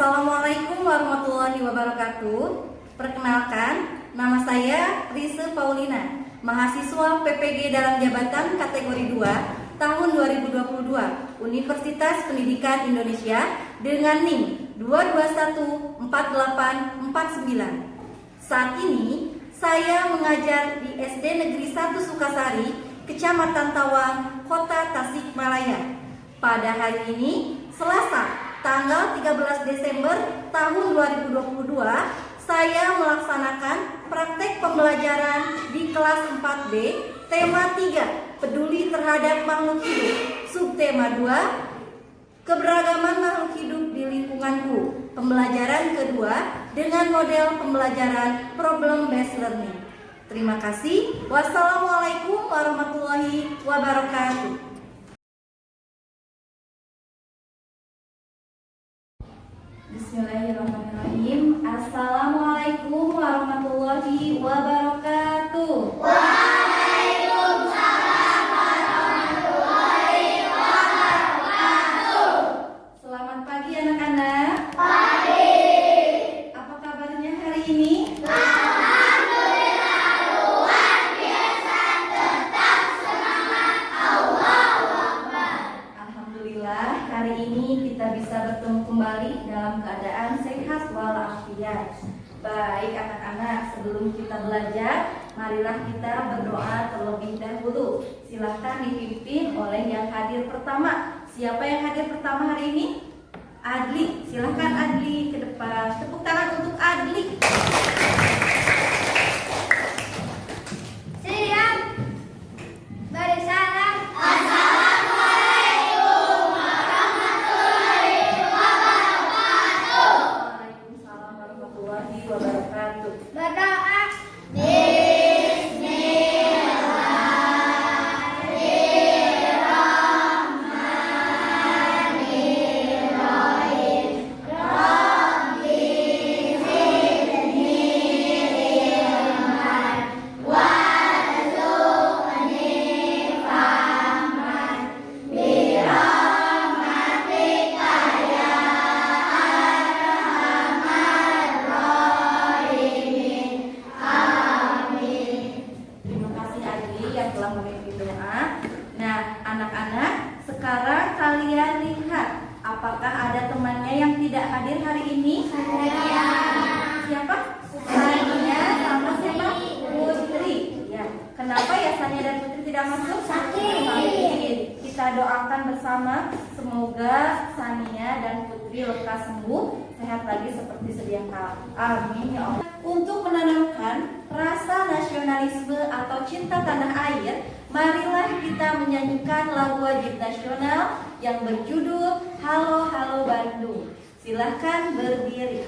Assalamualaikum warahmatullahi wabarakatuh. Perkenalkan, nama saya Rise Paulina, mahasiswa PPG dalam jabatan kategori 2 tahun 2022 Universitas Pendidikan Indonesia dengan NIM 2214849. Saat ini saya mengajar di SD Negeri 1 Sukasari, Kecamatan Tawang, Kota Tasikmalaya. Pada hari ini, Selasa, tanggal 13 Desember tahun 2022, saya melaksanakan praktek pembelajaran di kelas 4B, tema 3, peduli terhadap makhluk hidup, subtema 2, keberagaman makhluk hidup di lingkunganku. Pembelajaran kedua dengan model pembelajaran problem based learning. Terima kasih. Wassalamualaikum warahmatullahi wabarakatuh. Bismillahirrahmanirrahim. Assalamualaikum warahmatullahi wabarakatuh. Waalaikumsalam warahmatullahi wabarakatuh. Selamat pagi anak-anak. Pagi. Apa kabarnya hari ini? Alhamdulillah luar biasa, tetap semangat. Allahu Akbar. Alhamdulillah hari ini kita bisa bertemu kembali dalam keadaan sehat walafiat. Baik anak-anak, sebelum kita belajar, marilah kita berdoa terlebih dahulu. Silahkan dipimpin oleh yang hadir pertama. Siapa yang hadir pertama hari ini? Adli. Silahkan Adli ke depan. Tepuk tangan untuk Adli. Siap. Beri salam. Assalamualaikum warahmatullahi wabarakatuh. Waalaikumsalam warahmatullahi wabarakatuh. Berdoa. Terima kasih Adli yang telah memimpin doa. Nah, anak-anak, sekarang kalian lihat apakah ada temannya yang tidak hadir hari ini? Siapa? Sania sama siapa? Putri. Ya. Kenapa ya Sania dan Putri tidak masuk? Sakit. Kita doakan bersama semoga Sania dan Putri lekas sembuh, sehat lagi seperti sedia kala. Amin ya Allah. Untuk menanamkan rasa nasionalisme atau cinta tanah air, marilah kita menyanyikan lagu wajib nasional yang berjudul Halo Halo Bandung. Silahkan berdiri.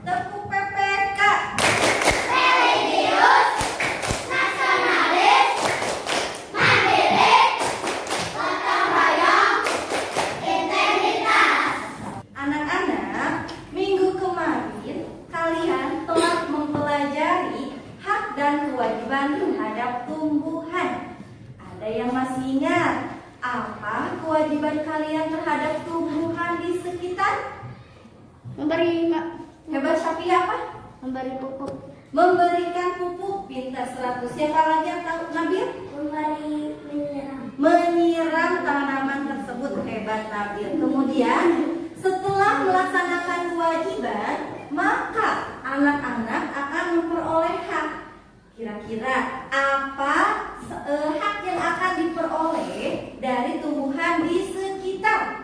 Tepuk PPK. Religius, nasionalis, mandiri, gotong royong, integritas. Anak-anak, minggu kemarin kalian telah mempelajari hak dan kewajiban terhadap tumbuhan. Ada yang masih ingat apa kewajiban kalian terhadap tumbuhan di sekitar? Hebat Sapi apa? Memberi pupuk. Memberikan pupuk. Pintar 100. Siapa lagi yang tahu? Nabil? Memberi menyiram. Menyiram tanaman tersebut. Hebat Nabil. Kemudian setelah melaksanakan kewajiban, maka anak-anak akan memperoleh Kira-kira apa hak yang akan diperoleh dari tumbuhan di sekitar?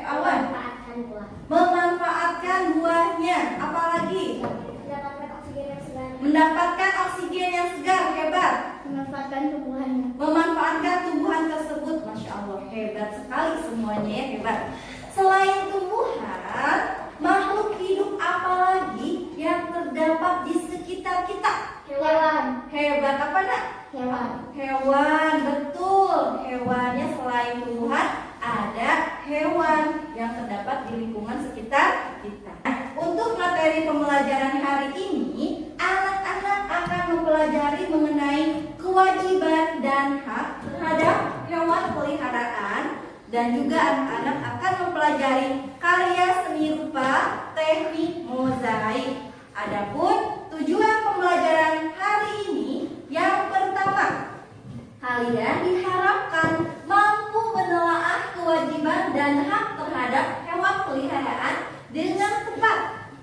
Awan. Memanfaatkan buah. Memanfaatkan buahnya. Apalagi? Mendapatkan oksigen yang segar. Mendapatkan oksigen yang segar. Hebat. Memanfaatkan tumbuhannya. Memanfaatkan tumbuhan tersebut. Masya Allah, hebat sekali semuanya ya, hebat. Selain tumbuhan, makhluk hidup apalagi yang terdapat di sekitar kita? Hewan. Hebat apa nak? Hewan. Hewan, betul. Hewannya selain tumbuhan, ada hewan yang terdapat di lingkungan sekitar kita. Untuk materi pembelajaran hari ini, anak-anak akan mempelajari mengenai kewajiban dan hak terhadap hewan peliharaan, dan juga anak-anak akan mempelajari karya seni rupa teknik mozaik. Adapun tujuan pembelajaran hari ini, yang pertama, kalian diharapkan mampu menelaah kewajiban dan hak terhadap hewan peliharaan dengan tepat.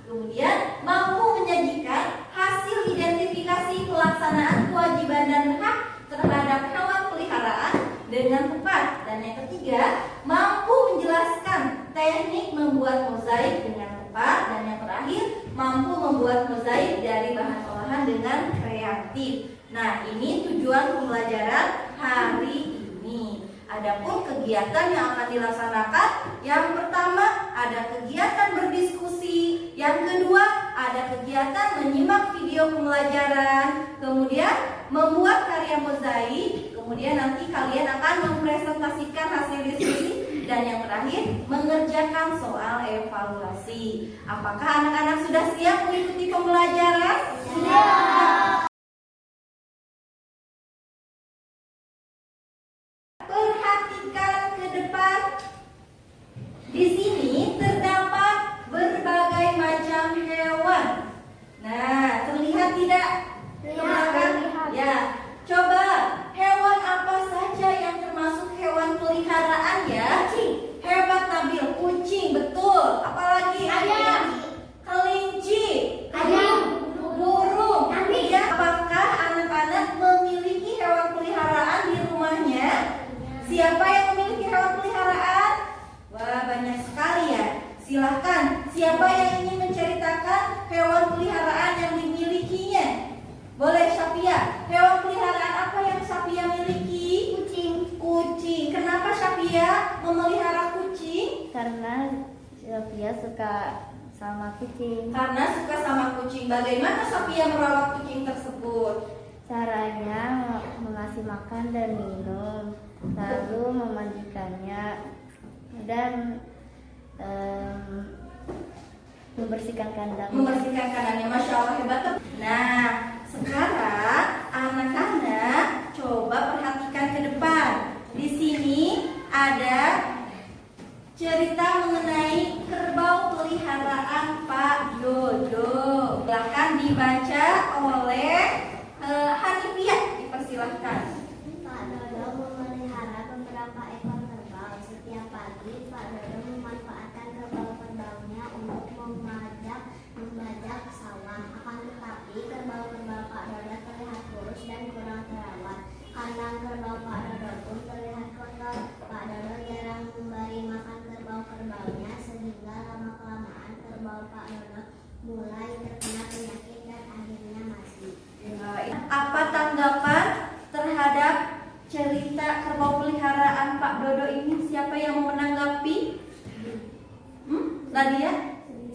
Kemudian mampu menyajikan hasil identifikasi pelaksanaan kewajiban dan hak terhadap hewan peliharaan dengan tepat. Dan yang ketiga, mampu menjelaskan teknik membuat mozaik dengan tepat. Dan yang terakhir, mampu membuat mozaik dari bahan olahan dengan kreatif. Nah, ini tujuan pembelajaran hari ini. Adapun kegiatan yang akan dilaksanakan, yang pertama ada kegiatan berdiskusi, yang kedua ada kegiatan menyimak video pembelajaran, kemudian membuat karya mozaik, kemudian nanti kalian akan mempresentasikan hasil diskusi, dan yang terakhir mengerjakan soal evaluasi. Apakah anak-anak sudah siap mengikuti pembelajaran? Siap. Perhatikan ke depan. Di sini terdapat berbagai macam hewan. Nah, terlihat tidak? Terlihat. Ya. Coba, hewan apa saja yang termasuk hewan peliharaan ya? Kucing. Hebat Nabil, kucing, betul. Apalagi? Ayam. Kelinci. Ayam. Burung. Kambing. Ya, apakah anak-anak memiliki hewan peliharaan di rumahnya? Siapa yang memiliki hewan peliharaan? Wah, banyak sekali ya. Silahkan, siapa yang ingin menceritakan hewan peliharaan yang dimilikinya? Boleh Syafia. Hewan peliharaan apa yang Syafia miliki? Kucing. Kucing. Kenapa Syafia memelihara kucing? Karena Sofia suka sama kucing. Karena suka sama kucing. Bagaimana Syafia merawat kucing tersebut? Caranya mengasih makan dan minum, lalu memandikannya dan membersihkan kandang. Membersihkan kandangnya. Masya Allah, hebat. Nah, sekarang anak-anak coba perhatikan ke depan. Di sini ada cerita mengenai kerbau peliharaan Pak Dodo. Silakan dibaca oleh Hanifiyah. Dipersilahkan. Pak Dodo memelihara beberapa ekor kerbau. Setiap pagi Pak Dodo memanfaatkan kerbau-kerbaunya untuk membajak sawah. Akan tetapi kerbau-kerbau Pak Dodo terlihat kurus dan kurang terawat. Kandang kerbau Pak Dodo pun terlihat kotor. Pak Dodo jarang memberi makan kerbau-kerbaunya, sehingga lama-kelamaan kerbau Pak Dodo mulai terkena penyakit dan akhirnya mati. Apa tanggapan terhadap cerita kerbau peliharaan Pak Dodo ini? Siapa yang mau menanggapi? Nadia?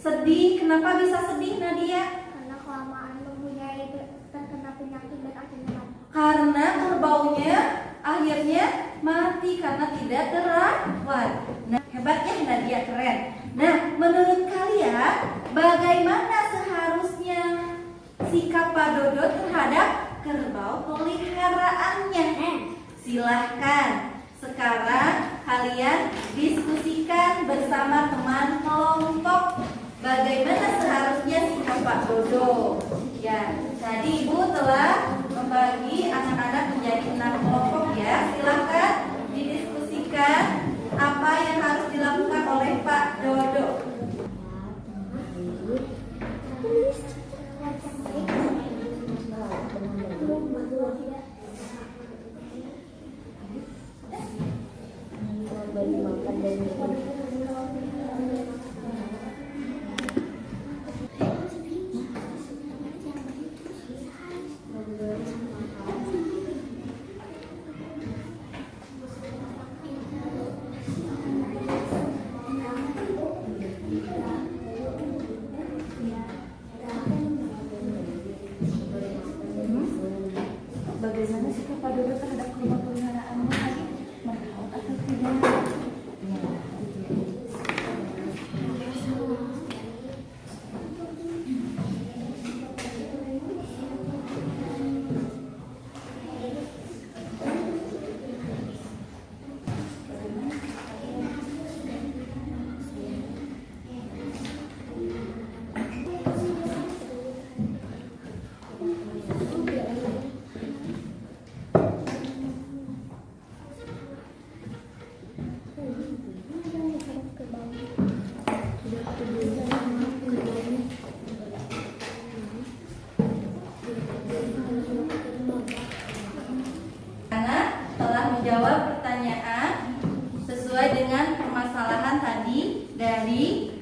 Sedih. Kenapa bisa sedih, Nadia? Karena kelamaan mempunyai terkena penyakit dan akhirnya mati. Karena kerbaunya akhirnya mati karena tidak terawat. Nah, hebatnya Nadia, keren. Nah, menurut kalian bagaimana seharusnya sikap Pak Dodo terhadap kerbau peliharaannya? Silahkan sekarang kalian diskusikan bersama teman kelompok bagaimana seharusnya sikap Pak Dodo. Ya, tadi Ibu telah membagi anak-anak menjadi 6 kelompok ya. Silahkan didiskusikan apa yang harus dilakukan oleh Pak Dodo.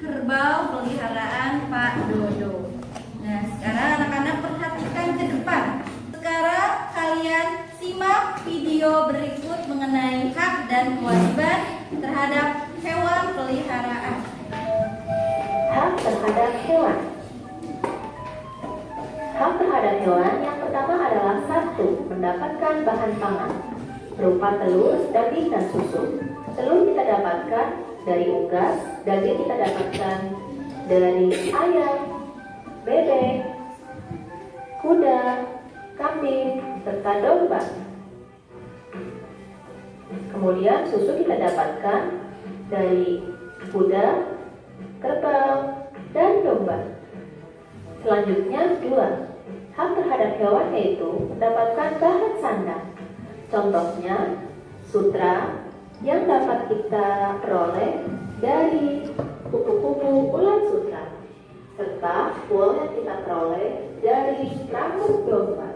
kerbau peliharaan Pak Dodo. Nah, sekarang anak-anak perhatikan ke depan. Sekarang kalian simak video berikut mengenai hak dan kewajiban terhadap hewan peliharaan. Hak terhadap hewan. Hak terhadap hewan yang pertama adalah 1. Mendapatkan bahan pangan berupa telur, daging, dan susu. Telur kita dapatkan dari unggas, daging kita dapatkan dari ayam, bebek, kuda, kambing, serta domba. Kemudian susu kita dapatkan dari kuda, kerbau, dan domba. Selanjutnya 2. Hak terhadap hewan yaitu mendapatkan bahan sandang. Contohnya sutra yang dapat kita peroleh dari kupu-kupu ulat sutra, serta wool yang kita peroleh dari rambut domba.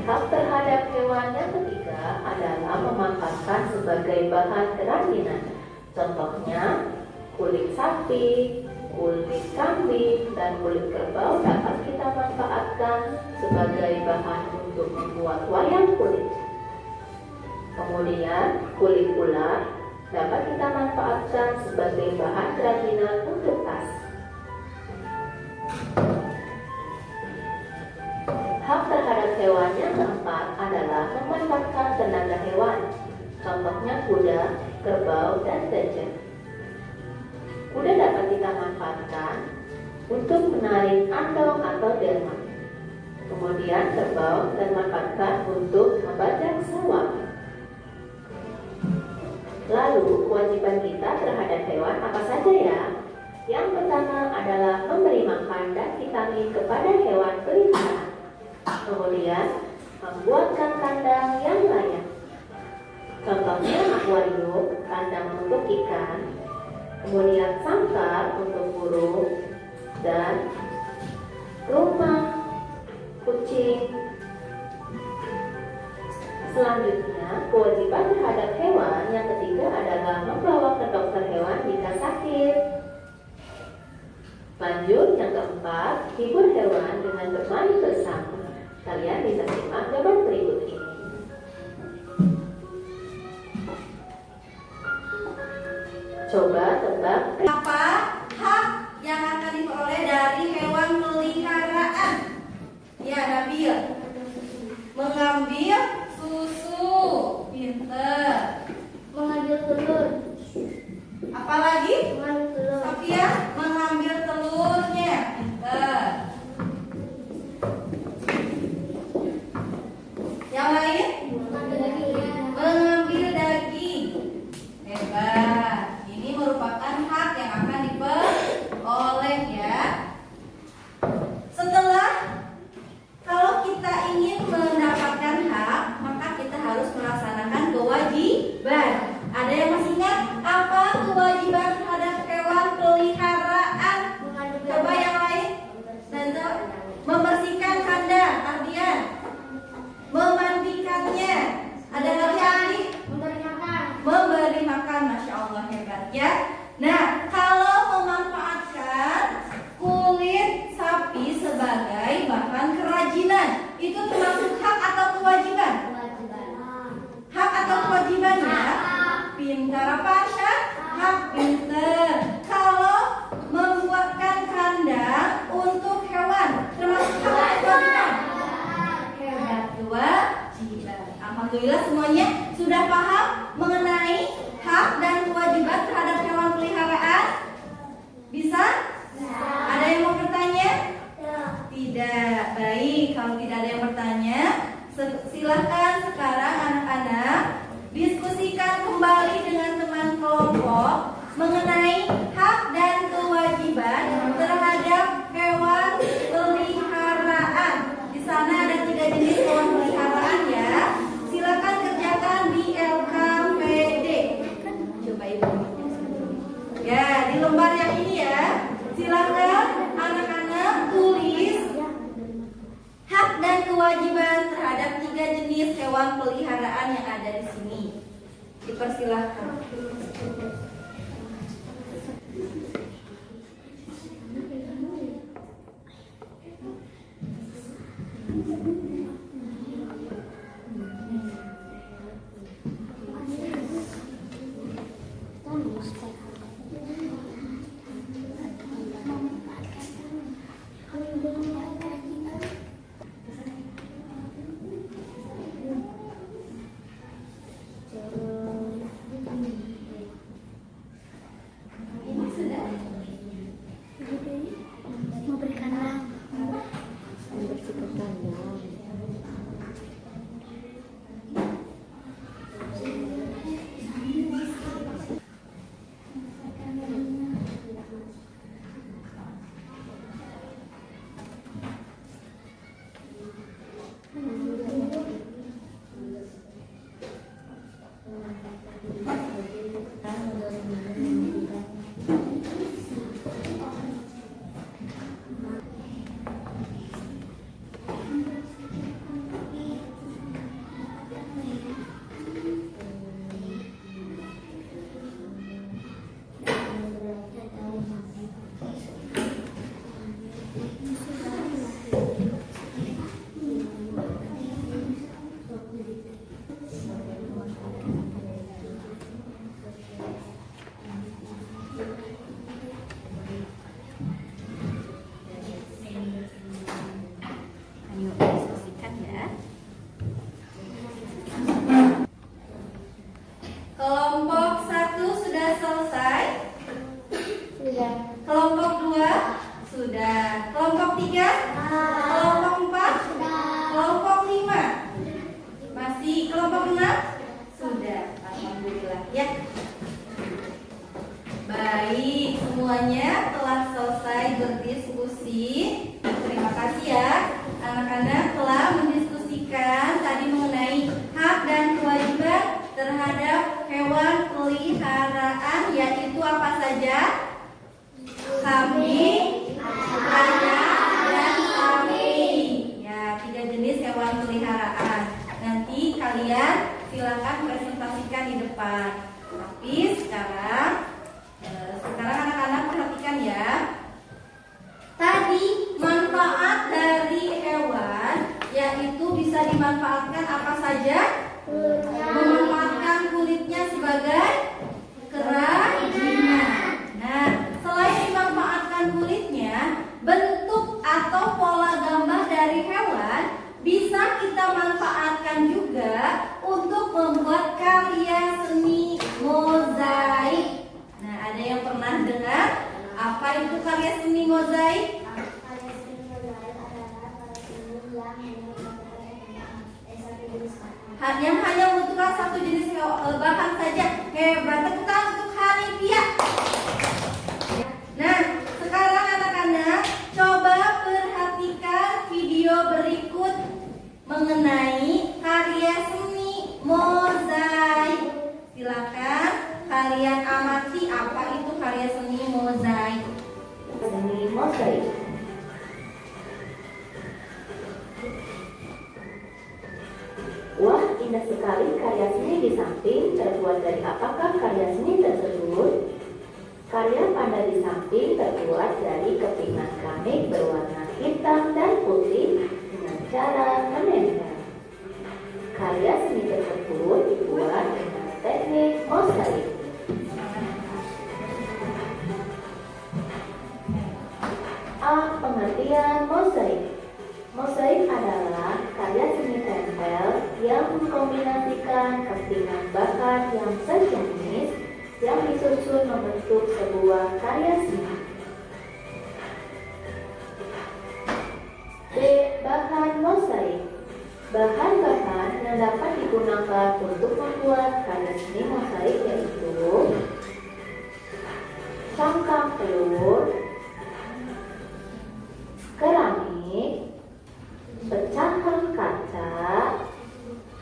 Hak terhadap hewan yang ketiga adalah memanfaatkan sebagai bahan kerajinan. Contohnya kulit sapi, kulit kambing, dan kulit kerbau dapat kita manfaatkan sebagai bahan untuk membuat wayang kulit. Kemudian kulit ular dapat kita manfaatkan sebagai bahan kerajinan untuk tas. Hak terhadap hewan yang keempat adalah memanfaatkan tenaga hewan. Contohnya kuda, kerbau, dan gajah. Kuda dapat kita manfaatkan untuk menarik andong atau delman. Kemudian kerbau kita manfaatkan untuk membajak sawah. Lalu kewajiban kita terhadap hewan apa saja ya? Yang pertama adalah memberi makan dan vitamin kepada hewan peliharaan. Kemudian membuatkan kandang yang layak. Contohnya akuarium, kandang untuk ikan, kemudian sangkar untuk burung, dan rumah kucing. Selanjutnya, kewajiban terhadap hewan yang ketiga adalah membawa ke dokter hewan jika sakit. Lanjut, yang keempat, hibur hewan dengan bermain bersama. Kalian bisa simak gambar berikut ini. Coba tebak Apa hak yang akan diperoleh dari hewan peliharaan? Ya, Nabil. Mengambil susu. Pinter. Mengambil telur. Apalagi? Mengambil telur. Sofia, mengambil telurnya. Pinter. Yang lain? Mengambil daging. Hebat. Ini merupakan hak yang akan diperoleh ya. Setelah, kalau kita ingin mendapatkan hak, maka kita harus melaksanakan kewajiban. Ada yang masih ingat apa kewajiban terhadap hewan peliharaan? Coba yang lain. Nanti membersihkan kandang, Ardian. Memandikannya. Ada lagi Andi? Memberi makan, Masya Allah, hebat ya. Nah, kalau memanfaatkan kulit sapi sebagai bahan kerajinan, itu termasuk hak atau kewajiban? Hak atau kewajiban ya? Pintar apa Arsya? Hak, pintar. Kalau membuatkan kandang untuk hewan, termasuk hak atau kewajiban? Hebat, kewajiban. Alhamdulillah semuanya sudah paham mengenai hak dan kewajiban terhadap hewan peliharaan? Bisa? Ada yang mau bertanya? Tidak. Baik, kalau tidak ada yang bertanya, silahkan sekarang anak-anak diskusikan kembali dengan teman kelompok Dipersilahkan. Memberikan nama. Ayo diskusikan ya. Kelompok 1 sudah selesai. Sudah. Kelompok 2 sudah. Kelompok 3, kelompok 4, kelompok 5. Masih kelompok 6? Sudah. Alhamdulillah ya. Baik, semuanya telah selesai berdiskusi. Terima kasih ya. Anak-anak telah mendiskusikan tadi mengenai hak dan kewajiban terhadap hewan peliharaan, yaitu apa saja? Kambing, ayam, dan sapi. Ya, 3 jenis hewan peliharaan. Nanti kalian silakan presentasikan di depan. Tapi sekarang anak-anak perhatikan ya. Tadi manfaat dari hewan yaitu bisa dimanfaatkan apa saja? Memanfaatkan kulitnya sebagai kerajinan. Nah, selain dimanfaatkan kulitnya, bentuk atau pola gambar dari hewan bisa kita manfaatkan juga untuk membuat karya seni mozaik. Nah, ada yang pernah dengar apa itu karya seni mozaik? Karya seni mozaik adalah karya seni yang Hanya membutuhkan satu jenis bahan saja. Hebat, tepuk tangan untuk Hanifia. Nah, sekarang anak-anak coba perhatikan video berikut mengenai karya seni mozaik. Silakan kalian amati apa itu karya seni mozaik. Seni mozaik. Wah, indah sekali karya seni di samping. Terbuat dari apakah karya seni tersebut? Karya panda di samping terbuat dari kepingan keramik berwarna hitam dan putih dengan cara menempel. Karya seni tersebut dibuat dengan teknik mozaik. A. Pengertian mozaik. Mozaik adalah karya seni tempel yang mengkombinasikan kepingan bahan yang sejenis yang disusun membentuk sebuah karya seni. B. Bahan mozaik. Bahan-bahan yang dapat digunakan untuk membuat karya seni mozaik yaitu cangkang telur, keramik, pecahan kaca,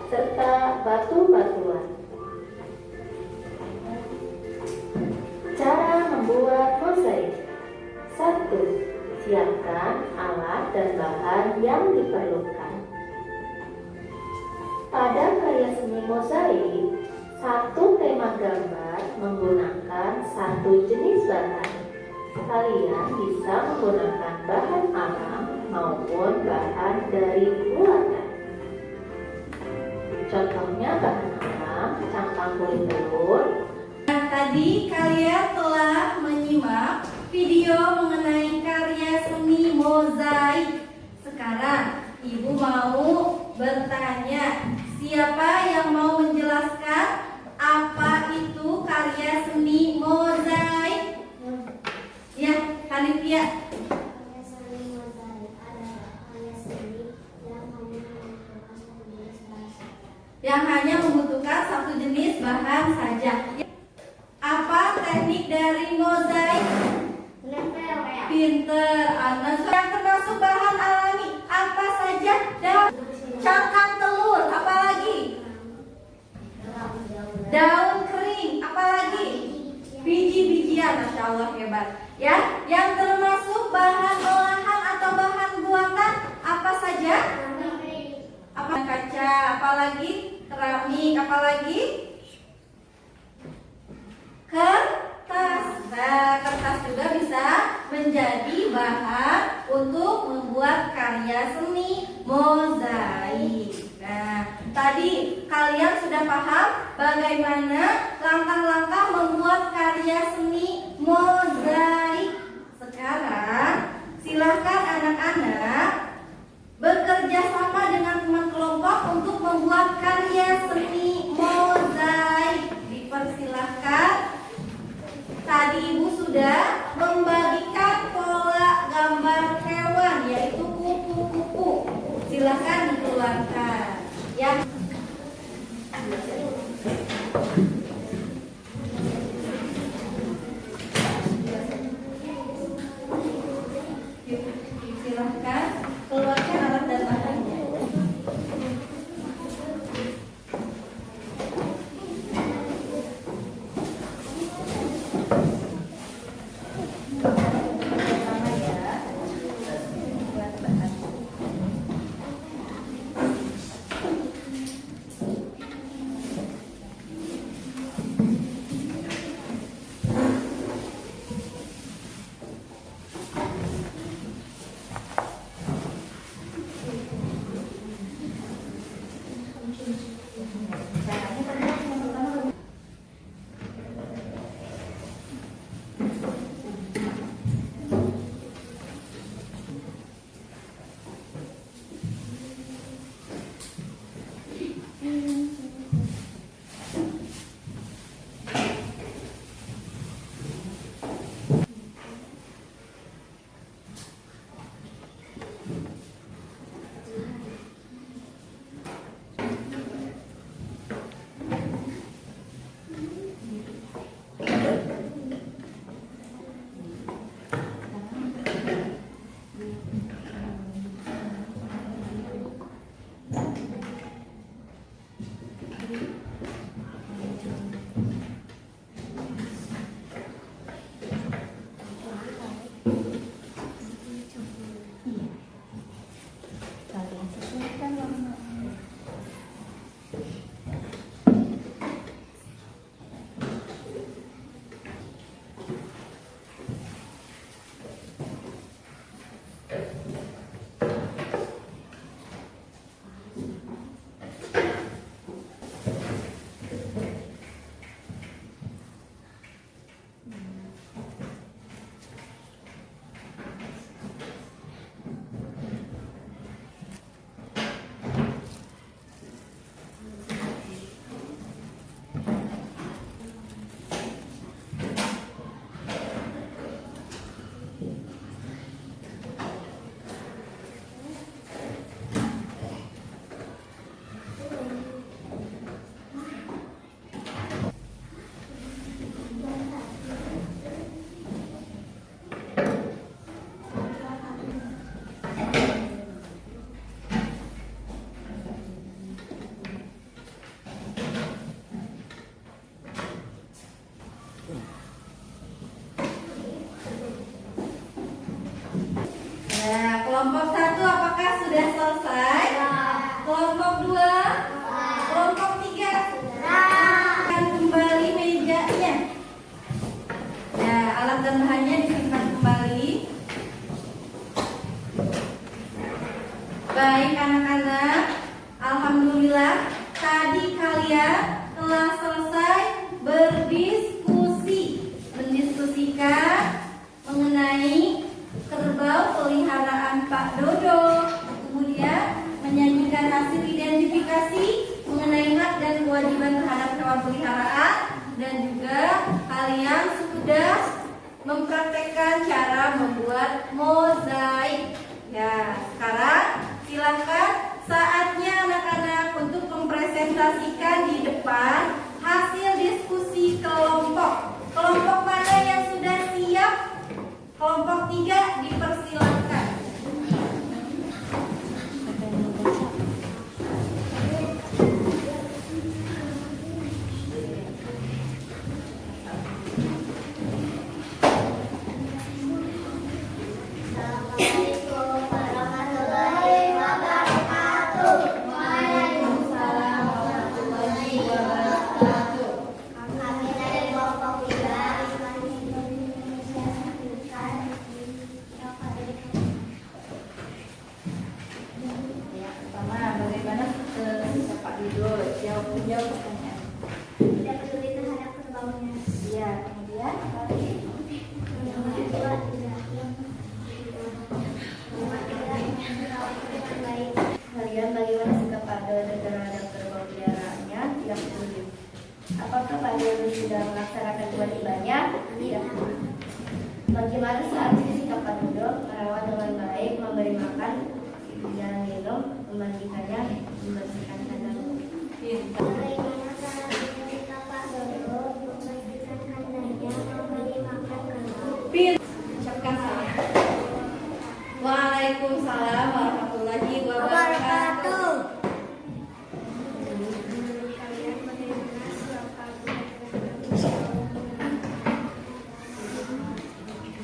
serta batu-batuan. Cara membuat mozaik. 1. Siapkan alat dan bahan yang diperlukan. Pada karya seni mozaik, Satu tema gambar menggunakan satu jenis bahan. Kalian bisa menggunakan bahan alam maupun bahan dari buatan. Contohnya bahan alam, cangkang kulit telur. Nah, tadi kalian telah menyimak video mengenai karya seni mozaik. Sekarang Ibu mau bertanya, siapa yang mau menjelaskan apa itu karya seni mozaik? Ya, Hanifia. Karya seni mozaik adalah karya seni yang hanya membutuhkan satu jenis bahan saja. Apa teknik dari mozaik? Pinter, Anas. Yang termasuk bahan alami apa saja? Cangkang telur, apalagi? Daun kering, apalagi? Biji-bijian, Masya Allah, hebat. Ya, yang termasuk bahan olahan atau bahan buatan apa saja? Apa kaca, apalagi? Keramik, apalagi? Kertas. Nah, kertas juga bisa menjadi bahan untuk membuat karya seni mozaik. Nah, tadi kalian sudah paham bagaimana langkah-langkah membuat karya seni mozaik. Sekarang silakan anak-anak bekerja sama dengan teman kelompok untuk membuat karya seni mozaik. Dipersilahkan. Tadi Ibu sudah membagikan pola gambar hewan, yaitu kupu-kupu. Silakan dikeluarkan. Ya. Silakan keluarkan alat dan bahannya. Kelompok 1 apakah sudah selesai? Kelompok 2? Kelompok 3? dan juga kalian sudah mempraktekkan cara membuat mozaik. Ya, sekarang silakan saatnya anak-anak untuk mempresentasikan di depan hasil diskusi kelompok. Kelompok mana yang sudah siap? Kelompok 3 dipersilakan. Assalamualaikum warahmatullahi wabarakatuh. Waalaikumsalam warahmatullahi wabarakatuh. Kami dari kelompok 3 Indonesia Ya, pertama bagaimana Pak Dudul jawab pertanyaan. tidak peduli terhadap kerbaunya. Ya, kemudian apa lagi? Yang kedua, baik. Kalian bagaimana sikap Pak Dudul terhadap kerbau peliharaannya? Tidak peduli. Apakah Pak Dudul sudah melaksanakan kewajibnya? Tidak. Bagaimana seharusnya sikap Pak Dudul merawat dengan baik, memberi makan, dan minum, memandikannya, membersihkan kandang. Bagaimana caranya jika Pak Dodo membersihkan kandangnya, memberi makan kerbau? Ucapkan salam. Waalaikumsalam warahmatullahi wabarakatuh. Kalian bagaimana silakan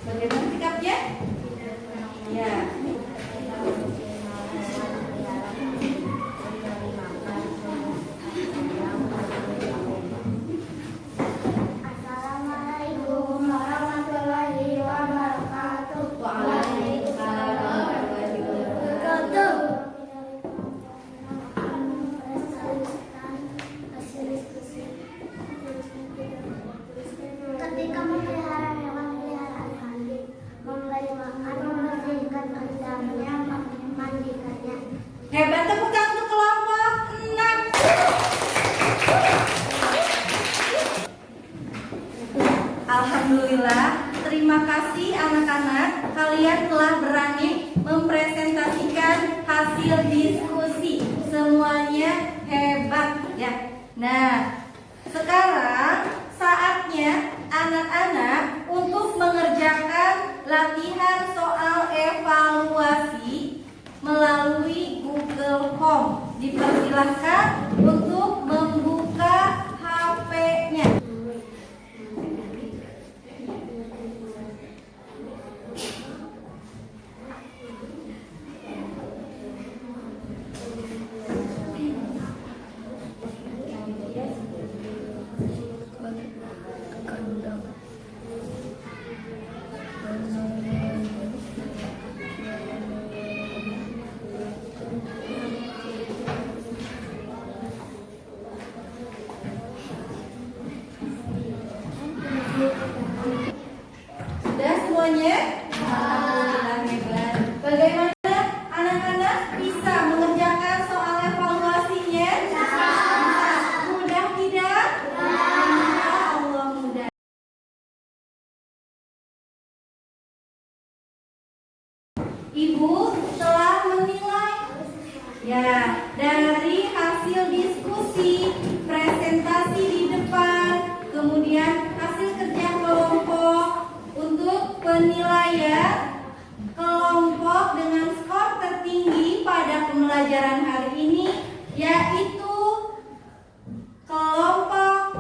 Bagaimana sikapnya? Ya. Assalamualaikum warahmatullahi wabarakatuh. Waalaikumsalam warahmatullahi wabarakatuh. Ketika memelihara hewan peliharaan kami, memberi makan, membersihkan kandangnya, memandikannya. Hebat, tepuk tangan untuk kelompok 6. Alhamdulillah, terima kasih anak-anak. Kalian telah berani mempresentasikan hasil diskusi. Semuanya hebat ya. Nah, sekarang saatnya anak-anak untuk mengerjakan latihan soal evaluasi melalui Google Form. Dipersilahkan untuk membuka HP-nya. Sudah semuanya? Alhamdulillah hebat. Bagaimana anak-anak bisa mengerjakan soal evaluasinya? Bisa. Mudah tidak? Insya Allah mudah. Ibu telah menilai ya dari hasil diskusi, presentasi di depan, kemudian hasil kerja kelompok untuk penilaian kelompok dengan skor tertinggi pada pembelajaran hari ini yaitu kelompok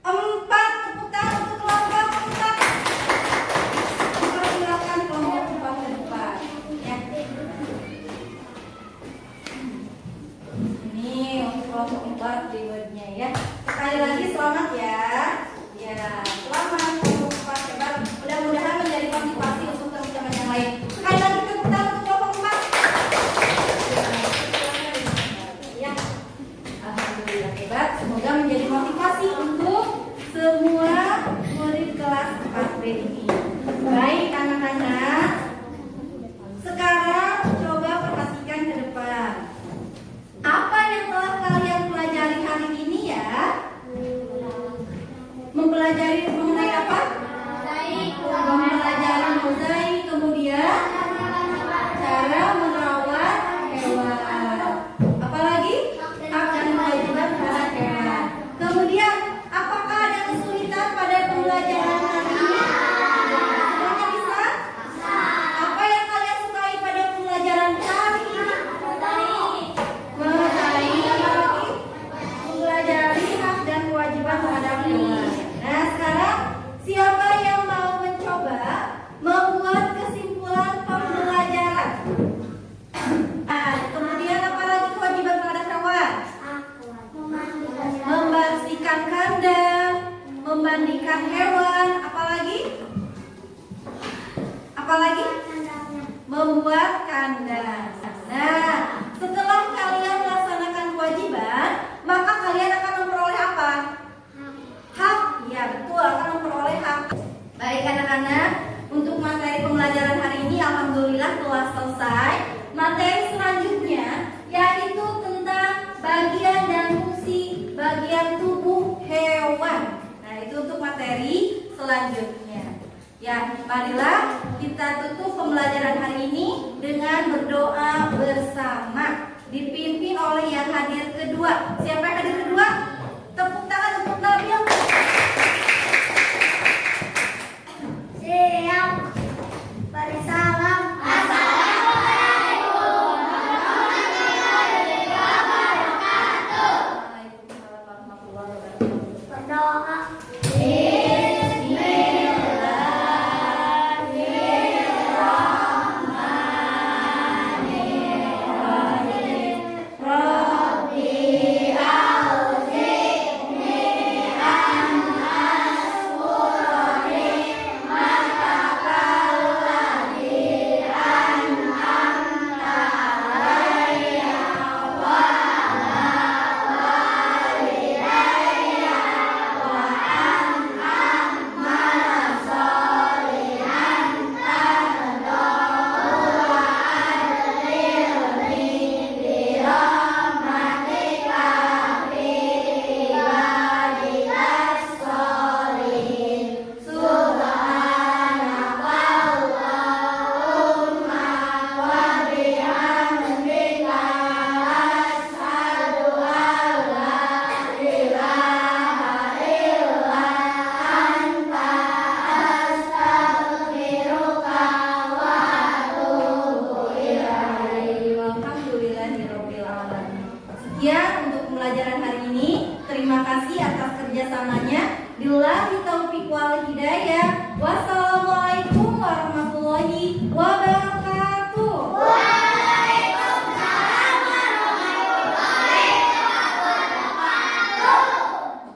4. Tepuk tangan untuk kelompok 4. Silakan kelompok 4 ke depan ya. Ini untuk kelompok 4 rewardnya ya. Sekali lagi selamat ya. Ya, selamat kelompok 4 hebat. Mudah-mudahan menjadi motivasi untuk teman-teman yang lain. Sekali lagi tepuk tangan untuk kelompok 4. Ya. Alhamdulillah hebat. Semoga menjadi motivasi untuk semua murid kelas 4B ini. Baik anak-anak. Sekarang coba perhatikan ke depan. Apa yang telah kalian pelajari hari ini ya? mempelajari mengenai apa? Mempelajari mozaik, kemudian cara merawat hewan. Apalagi hak dan kewajiban terhadap hewan. Kemudian, apakah ada kesulitan pada pembelajaran hari ini? Semuanya bisa? Apa yang kalian sukai pada pembelajaran hari ini? Mempelajari hak dan kewajiban terhadap hewan. Nah, sekarang siapa yang mau mencoba membuat kesimpulan pembelajaran? Nah, kemudian apa lagi kewajiban terhadap hewan? Membersihkan kandang, memandikan hewan, apalagi? Apalagi? Membuat kandang. Nah, setelah kalian melaksanakan kewajiban, maka kalian akan memperoleh apa? Hak. Ya, betul, akan memperoleh hak. Baik anak-anak, untuk materi pembelajaran hari ini alhamdulillah telah selesai. Materi selanjutnya yaitu tentang bagian dan fungsi bagian tubuh hewan. Nah, itu untuk materi selanjutnya. Ya, marilah kita tutup pembelajaran hari ini dengan berdoa bersama, dipimpin oleh yang hadir kedua. Siapa yang hadir kedua? Tepuk tangan untuk Nabil. Siap. Beri salam. Waalaikumsalam warahmatullahi wabarakatuh. Berdoa. Sekian untuk pembelajaran hari ini. Terima kasih atas kerjasamanya. Billahi taufiq wal hidayah. Wassalamualaikum